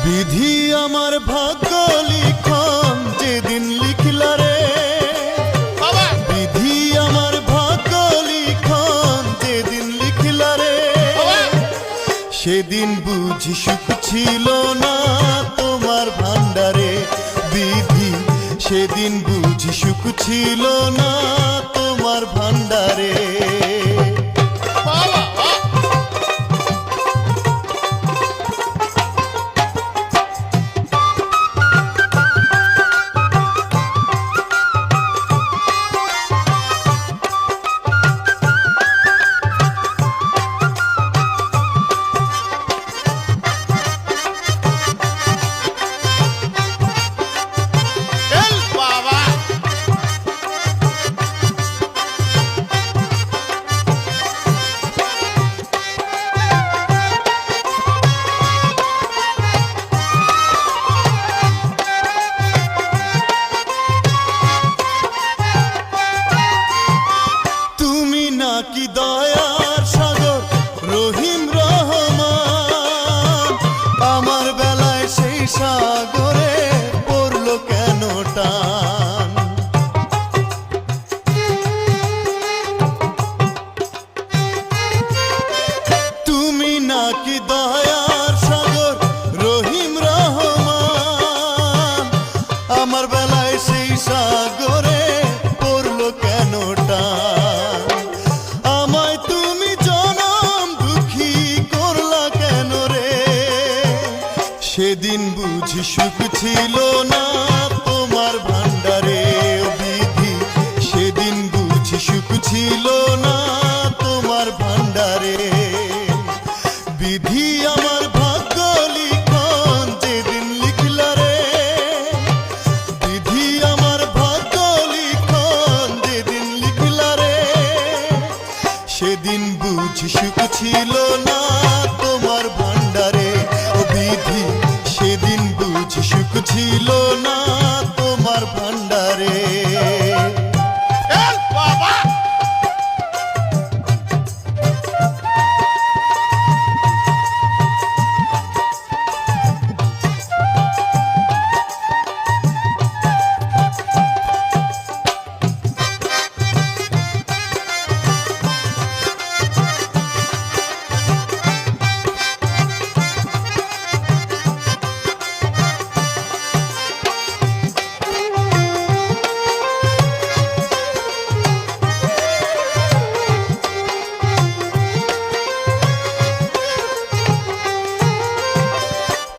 বিধি আমার ভাগ্য লিখন যেদিন লিখলা রে, বিধি আমার ভাগ্য লিখন যেদিন লিখলা রে, সেদিন বুঝি সুখ ছিল না তোমার ভান্ডারে। বিধি সেদিন বুঝি সুখ ছিল না তোমার ভান্ডারে। কি দয়ার সাগর রহিম রহমান, আমার বেলায় সেই সাগরে পড়লো কেন টান। তুমি নাকি দয়ার সাগর রহিম রহমান, আমার বেলায় সেই সাগরে পড়লো কেন টান। সেদিন বুঝি সুখ ছিল না তোমার ভান্ডারে। বিধি সেদিন বুঝি সুখ ছিল না তোমার ভান্ডারে। বিধি আমার ভাগ্য লিখন যেদিন লিখলা রে, বিধি আমার ভাগ্য লিখন যেদিন লিখলা রে, সেদিন বুঝি সুখ ছিল না তোমার ভান্ডারে। ও বিধি সেদিন বুঝি সুখ ছিল না তোমার ভান্ডারে।